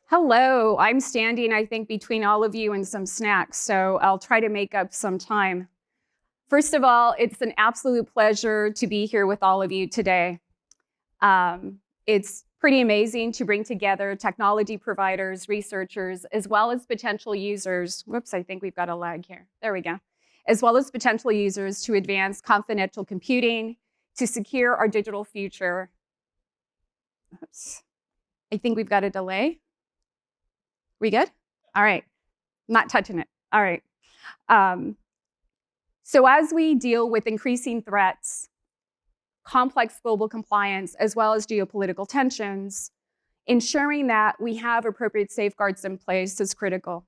Hello, I'm standing, I think, between all of you and some snacks, so I'll try to make up some time. First of all, it's an absolute pleasure to be here with all of you today. It's pretty amazing to bring together technology providers, researchers, as well as potential users. Whoops, I think we've got a lag here. There we go. As well as potential users to advance confidential computing, to secure our digital future. Oops. I think we've got a delay. We good? All right. Not touching it. All right. So as we deal with increasing threats, complex global compliance, as well as geopolitical tensions, ensuring that we have appropriate safeguards in place is critical.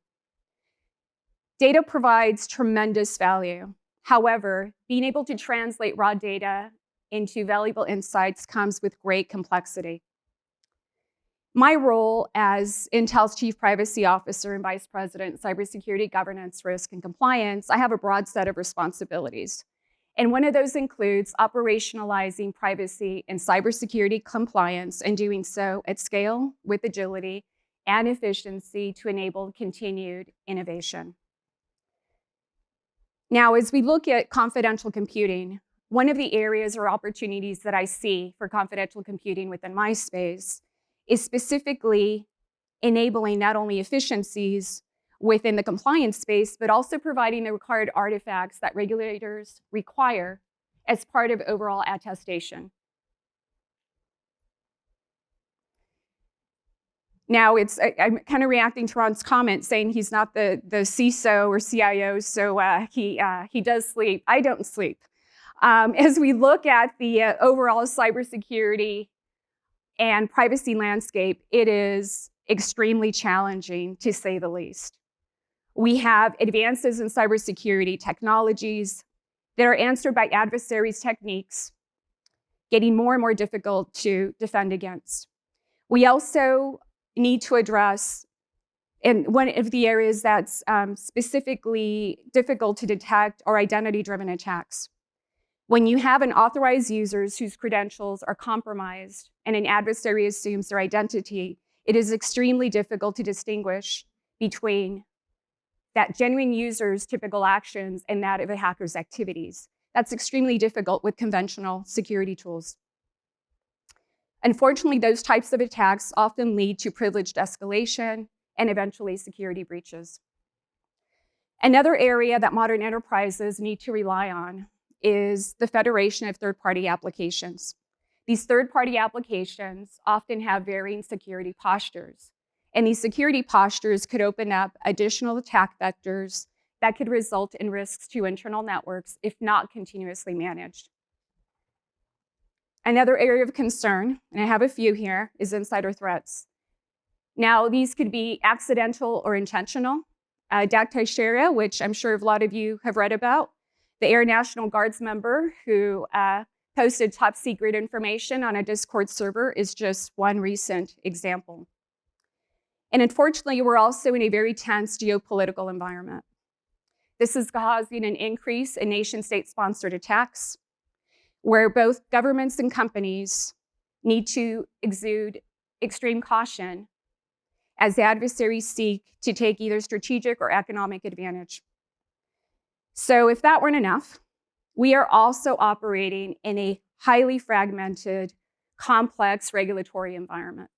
Data provides tremendous value. However, being able to translate raw data into valuable insights comes with great complexity. My role as Intel's Chief Privacy Officer and Vice President, Cybersecurity, Governance, Risk, and Compliance, I have a broad set of responsibilities. And one of those includes operationalizing privacy and cybersecurity compliance and doing so at scale with agility and efficiency to enable continued innovation. Now, as we look at confidential computing, one of the areas or opportunities that I see for confidential computing within my space is specifically enabling not only efficiencies within the compliance space, but also providing the required artifacts that regulators require as part of overall attestation. Now, I'm kind of reacting to Ron's comment saying he's not the CISO or CIO, so he does sleep. I don't sleep. As we look at the overall cybersecurity and privacy landscape, it is extremely challenging, to say the least. We have advances in cybersecurity technologies that are answered by adversaries' techniques, getting more and more difficult to defend against. We also need to address, and one of the areas that's specifically difficult to detect are identity-driven attacks. When you have unauthorized users whose credentials are compromised and an adversary assumes their identity, it is extremely difficult to distinguish between that genuine user's typical actions and that of a hacker's activities. That's extremely difficult with conventional security tools. Unfortunately, those types of attacks often lead to privileged escalation and eventually security breaches. Another area that modern enterprises need to rely on is the federation of third-party applications. These third-party applications often have varying security postures, and these security postures could open up additional attack vectors that could result in risks to internal networks if not continuously managed. Another area of concern, and I have a few here, is insider threats. Now, these could be accidental or intentional. Dak Teixeira, which I'm sure a lot of you have read about, the Air National Guard's member who posted top secret information on a Discord server, is just one recent example. And unfortunately, we're also in a very tense geopolitical environment. This is causing an increase in nation-state sponsored attacks, where both governments and companies need to exude extreme caution as adversaries seek to take either strategic or economic advantage. So if that weren't enough, we are also operating in a highly fragmented, complex regulatory environment.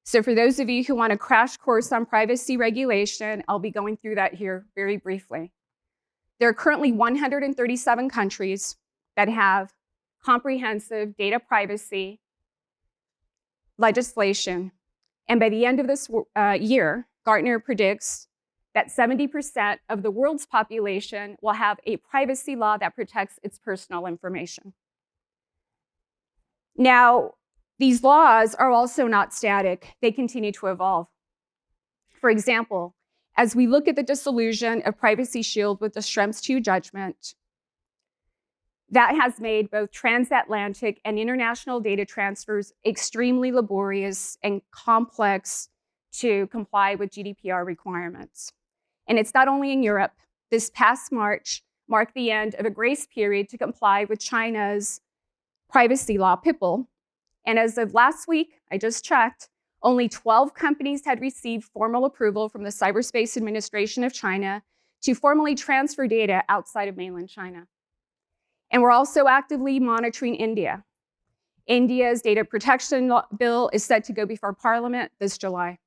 So for those of you who want a crash course on privacy regulation, I'll be going through that here very briefly. There are currently 137 countries that have comprehensive data privacy legislation. And by the end of this year, Gartner predicts that 70% of the world's population will have a privacy law that protects its personal information. Now, these laws are also not static. They continue to evolve. For example, as we look at the dissolution of Privacy Shield with the Schrems II judgment, that has made both transatlantic and international data transfers extremely laborious and complex to comply with GDPR requirements. And it's not only in Europe. This past March marked the end of a grace period to comply with China's privacy law, PIPL. And as of last week, I just checked, Only 12 companies had received formal approval from the Cyberspace Administration of China to formally transfer data outside of mainland China. And we're also actively monitoring India. India's data protection bill is set to go before Parliament this July.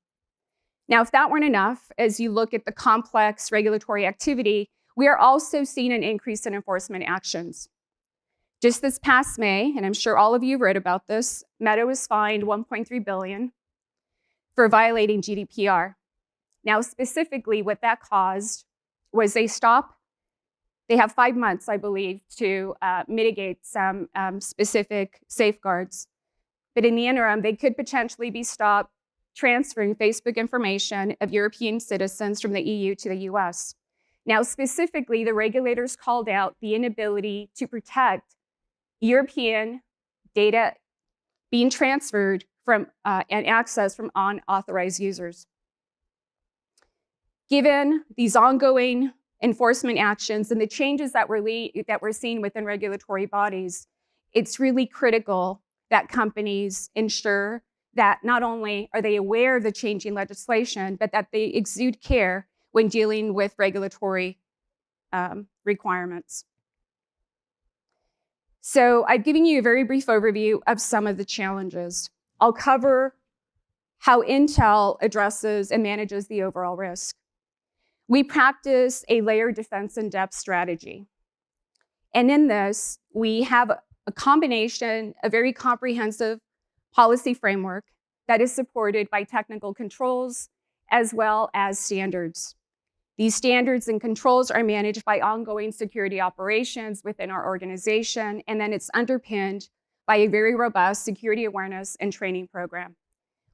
Now, if that weren't enough, as you look at the complex regulatory activity, we are also seeing an increase in enforcement actions. Just this past May, and I'm sure all of you read about this, Meta was fined $1.3 billion for violating GDPR. Now, specifically, what that caused was they have 5 months, I believe, to mitigate some specific safeguards. But in the interim, they could potentially be stopped transferring Facebook information of European citizens from the EU to the US. Now, specifically, the regulators called out the inability to protect European data being transferred from and accessed from unauthorized users. Given these ongoing enforcement actions and the changes that we're seeing within regulatory bodies, it's really critical that companies ensure that not only are they aware of the changing legislation, but that they exude care when dealing with regulatory requirements. So I've given you a very brief overview of some of the challenges. I'll cover how Intel addresses and manages the overall risk. We practice a layered defense in depth strategy. And in this, we have a combination, a very comprehensive policy framework that is supported by technical controls as well as standards. These standards and controls are managed by ongoing security operations within our organization, and then it's underpinned by a very robust security awareness and training program.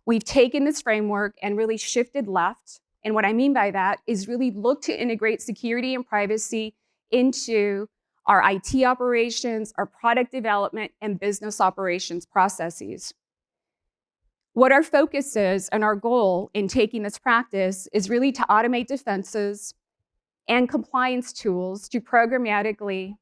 We've taken this framework and really shifted left, and what I mean by that is really look to integrate security and privacy into our IT operations, our product development, and business operations processes. What our focus is and our goal in taking this practice is really to automate defenses and compliance tools to programmatically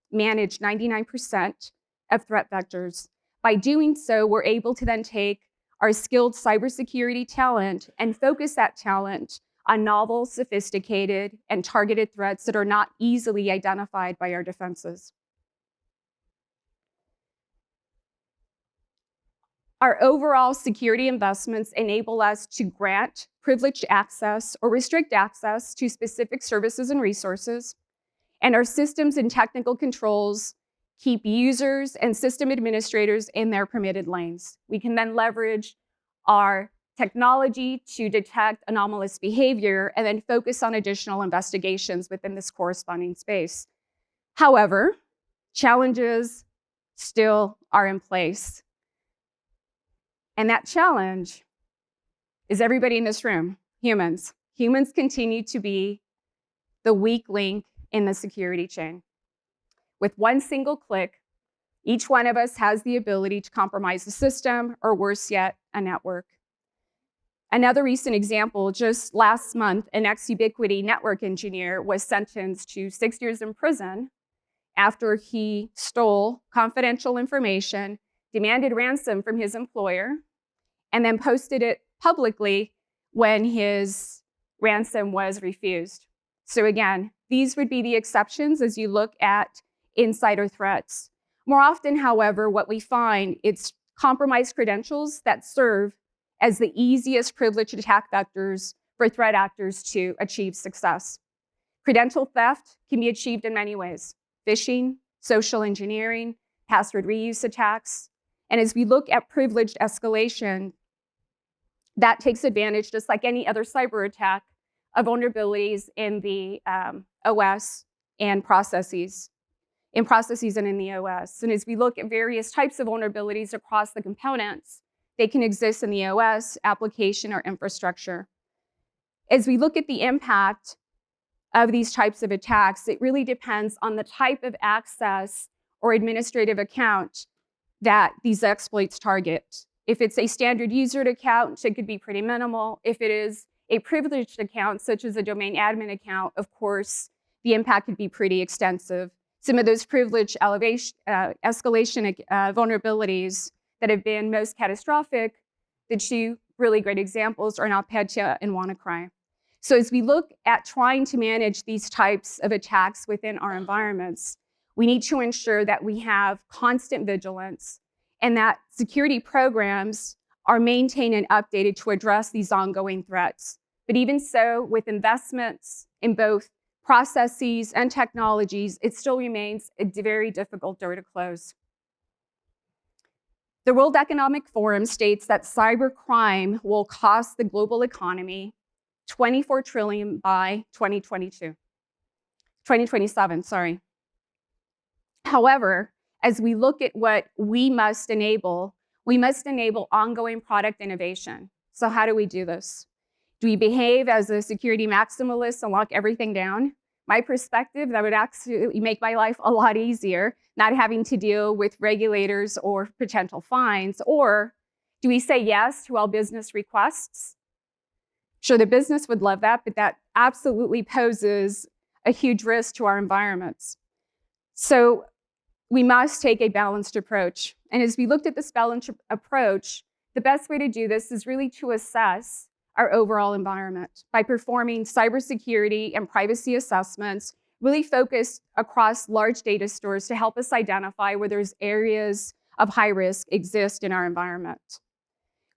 manage 99% of threat vectors. By doing so, we're able to then take our skilled cybersecurity talent and focus that talent on novel, sophisticated, and targeted threats that are not easily identified by our defenses. Our overall security investments enable us to grant privileged access or restrict access to specific services and resources, and our systems and technical controls keep users and system administrators in their permitted lanes. We can then leverage our technology to detect anomalous behavior and then focus on additional investigations within this corresponding space. However, challenges still are in place. And that challenge is everybody in this room, humans. Humans continue to be the weak link in the security chain. With one single click, each one of us has the ability to compromise the system, or worse yet, a network. Another recent example, just last month, an ex-Ubiquiti network engineer was sentenced to 6 years in prison after he stole confidential information, demanded ransom from his employer, and then posted it publicly when his ransom was refused. So again, these would be the exceptions as you look at insider threats. More often, however, what we find, it's compromised credentials that serve as the easiest privileged attack vectors for threat actors to achieve success. Credential theft can be achieved in many ways: phishing, social engineering, password reuse attacks. And as we look at privileged escalation, that takes advantage, just like any other cyber attack, of vulnerabilities in the OS and processes, and in the OS. And as we look at various types of vulnerabilities across the components, they can exist in the OS, application, or infrastructure. As we look at the impact of these types of attacks, it really depends on the type of access or administrative account that these exploits target. If it's a standard user account, it could be pretty minimal. If it is a privileged account, such as a domain admin account, of course, the impact could be pretty extensive. Some of those privilege escalation vulnerabilities that have been most catastrophic, the two really great examples are NotPetya and WannaCry. So as we look at trying to manage these types of attacks within our environments, we need to ensure that we have constant vigilance and that security programs are maintained and updated to address these ongoing threats. But even so, with investments in both processes and technologies, it still remains a very difficult door to close. The World Economic Forum states that cybercrime will cost the global economy $24 trillion by 2027, sorry. However, as we look at what we must enable ongoing product innovation. So how do we do this? Do we behave as a security maximalist and lock everything down? My perspective, that would actually make my life a lot easier, not having to deal with regulators or potential fines. Or do we say yes to all business requests? Sure, the business would love that, but that absolutely poses a huge risk to our environments. So we must take a balanced approach. And as we looked at this balanced approach, the best way to do this is really to assess our overall environment by performing cybersecurity and privacy assessments, really focused across large data stores to help us identify where there's areas of high risk exist in our environment.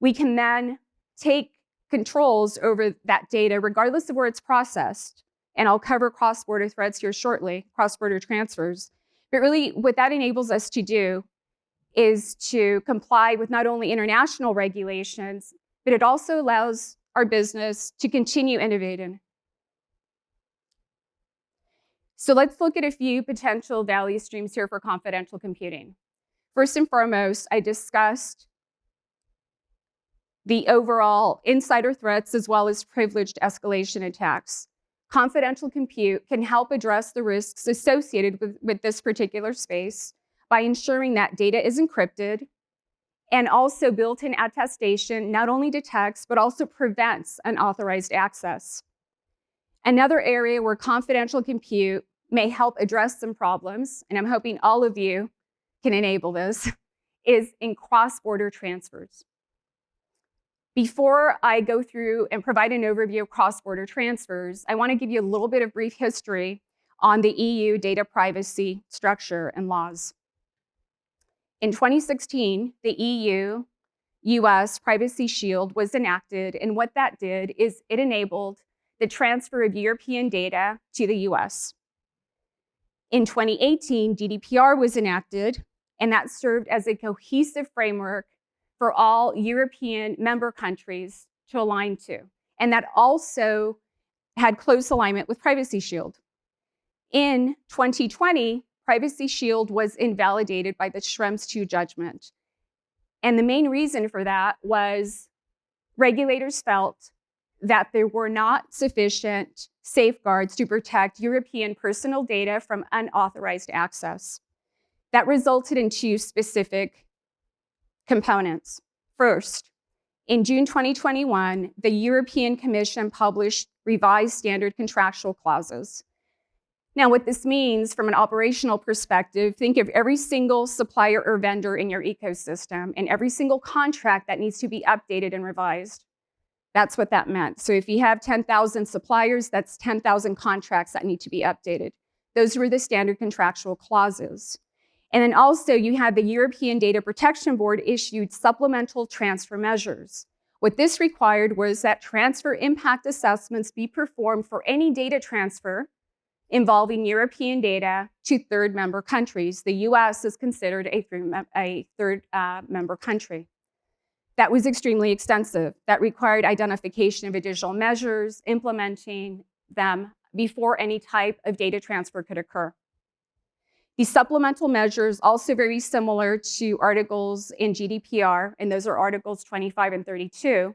We can then take controls over that data regardless of where it's processed. And I'll cover cross-border threats here shortly, cross-border transfers. But really what that enables us to do is to comply with not only international regulations, but it also allows our business to continue innovating. So let's look at a few potential value streams here for confidential computing. First and foremost, I discussed the overall insider threats as well as privileged escalation attacks. Confidential compute can help address the risks associated with this particular space by ensuring that data is encrypted, and also built-in attestation not only detects, but also prevents unauthorized access. Another area where confidential compute may help address some problems, and I'm hoping all of you can enable this, is in cross-border transfers. Before I go through and provide an overview of cross-border transfers, I want to give you a little bit of brief history on the EU data privacy structure and laws. In 2016, the EU-US Privacy Shield was enacted, and what that did is it enabled the transfer of European data to the US. In 2018, GDPR was enacted, and that served as a cohesive framework for all European member countries to align to. And that also had close alignment with Privacy Shield. In 2020, Privacy Shield was invalidated by the Schrems II judgment. And the main reason for that was regulators felt that there were not sufficient safeguards to protect European personal data from unauthorized access. That resulted in two specific components. First, in June 2021, the European Commission published revised standard contractual clauses. Now, what this means from an operational perspective, think of every single supplier or vendor in your ecosystem and every single contract that needs to be updated and revised. That's what that meant. So if you have 10,000 suppliers, that's 10,000 contracts that need to be updated. Those were the standard contractual clauses. And then also you had the European Data Protection Board issued supplemental transfer measures. What this required was that transfer impact assessments be performed for any data transfer involving European data to third member countries. The US is considered a third member country. That was extremely extensive. That required identification of additional measures, implementing them before any type of data transfer could occur. These supplemental measures, also very similar to articles in GDPR, and those are articles 25 and 32,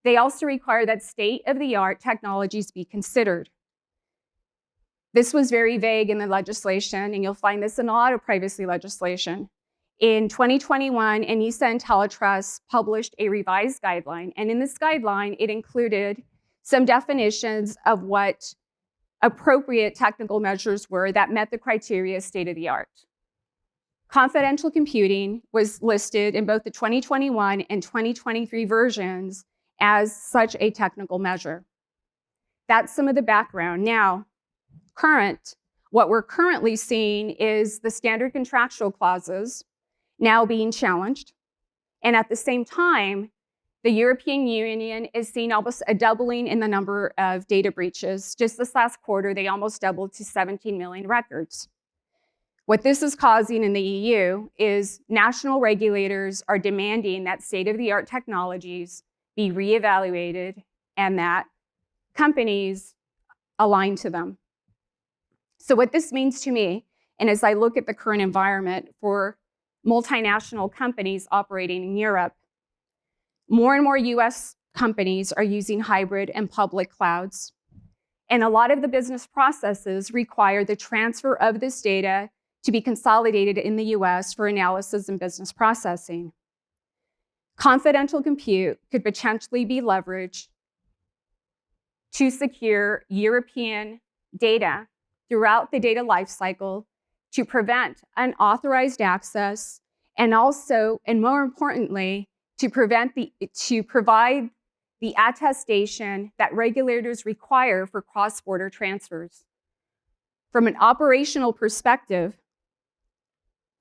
they also require that state-of-the-art technologies be considered. This was very vague in the legislation, and you'll find this in a lot of privacy legislation. In 2021, ENISA and Teletrust published a revised guideline, and in this guideline, it included some definitions of what appropriate technical measures were that met the criteria state-of-the-art. Confidential computing was listed in both the 2021 and 2023 versions as such a technical measure. That's some of the background. Now, what we're currently seeing is the standard contractual clauses now being challenged. And at the same time, the European Union is seeing almost a doubling in the number of data breaches. Just this last quarter, they almost doubled to 17 million records. What this is causing in the EU is national regulators are demanding that state-of-the-art technologies be reevaluated and that companies align to them. So what this means to me, and as I look at the current environment for multinational companies operating in Europe, more and more US companies are using hybrid and public clouds. And a lot of the business processes require the transfer of this data to be consolidated in the US for analysis and business processing. Confidential compute could potentially be leveraged to secure European data throughout the data lifecycle to prevent unauthorized access and also, and more importantly, to provide the attestation that regulators require for cross-border transfers. From an operational perspective,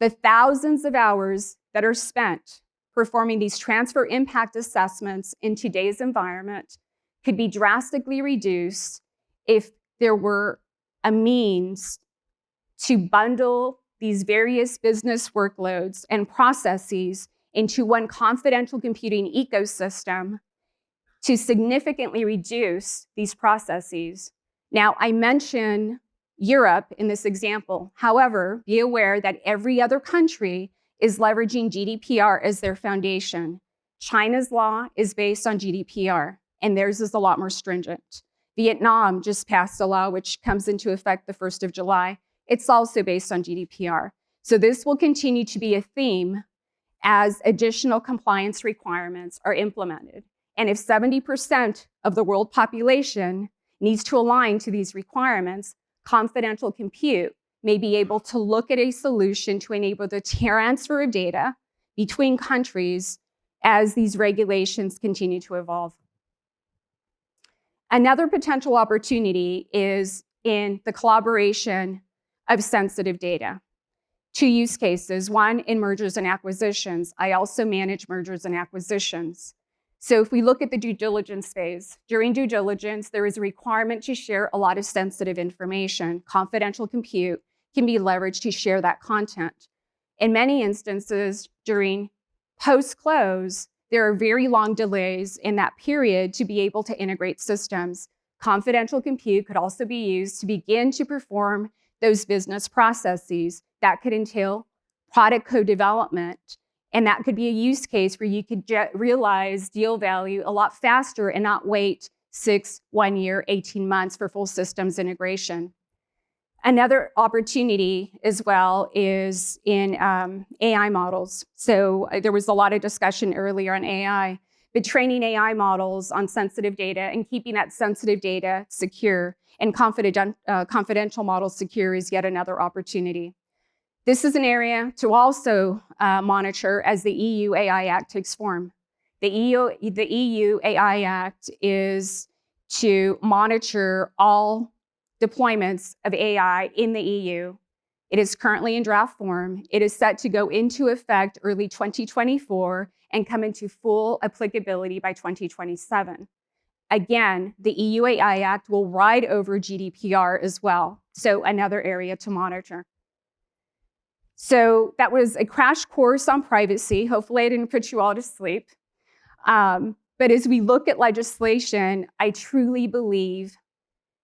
the thousands of hours that are spent performing these transfer impact assessments in today's environment could be drastically reduced if there were a means to bundle these various business workloads and processes into one confidential computing ecosystem to significantly reduce these processes. Now, I mention Europe in this example. However, be aware that every other country is leveraging GDPR as their foundation. China's law is based on GDPR, and theirs is a lot more stringent. Vietnam just passed a law which comes into effect the 1st of July. It's also based on GDPR. So this will continue to be a theme as additional compliance requirements are implemented. And if 70% of the world population needs to align to these requirements, confidential compute may be able to look at a solution to enable the transfer of data between countries as these regulations continue to evolve. Another potential opportunity is in the collaboration of sensitive data. 2 use cases, one in mergers and acquisitions. I also manage mergers and acquisitions. So if we look at the due diligence phase, during due diligence, there is a requirement to share a lot of sensitive information. Confidential compute can be leveraged to share that content. In many instances, during post-close, there are very long delays in that period to be able to integrate systems. Confidential compute could also be used to begin to perform those business processes. That could entail product co-development, and that could be a use case where you could realize deal value a lot faster and not wait 6, 1 year, 18 months for full systems integration. Another opportunity as well is in AI models. So there was a lot of discussion earlier on AI, but training AI models on sensitive data and keeping that sensitive data secure and confidential models secure is yet another opportunity. This is an area to also monitor as the EU AI Act takes form. The EU AI Act is to monitor all deployments of AI in the EU. It is currently in draft form. It is set to go into effect early 2024 and come into full applicability by 2027. Again, the EU AI Act will ride over GDPR as well, so another area to monitor. So that was a crash course on privacy. Hopefully I didn't put you all to sleep. But as we look at legislation, I truly believe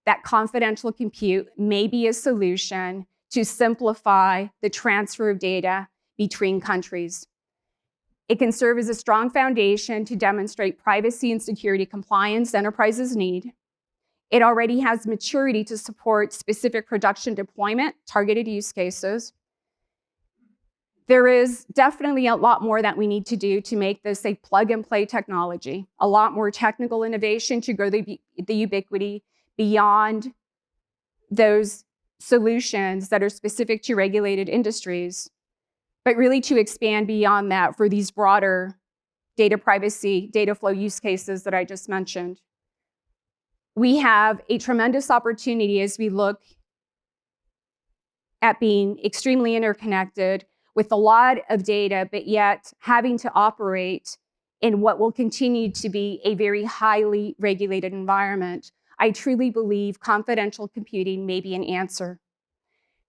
that confidential compute may be a solution to simplify the transfer of data between countries. It can serve as a strong foundation to demonstrate privacy and security compliance enterprises need. It already has maturity to support specific production deployment, targeted use cases. There is definitely a lot more that we need to do to make this a plug-and-play technology, a lot more technical innovation to grow the ubiquity beyond those solutions that are specific to regulated industries, but really to expand beyond that for these broader data privacy, data flow use cases that I just mentioned. We have a tremendous opportunity as we look at being extremely interconnected with a lot of data, but yet having to operate in what will continue to be a very highly regulated environment. I truly believe confidential computing may be an answer.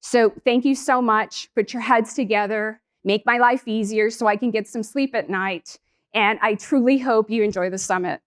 So thank you so much. Put your heads together, make my life easier so I can get some sleep at night. And I truly hope you enjoy the summit.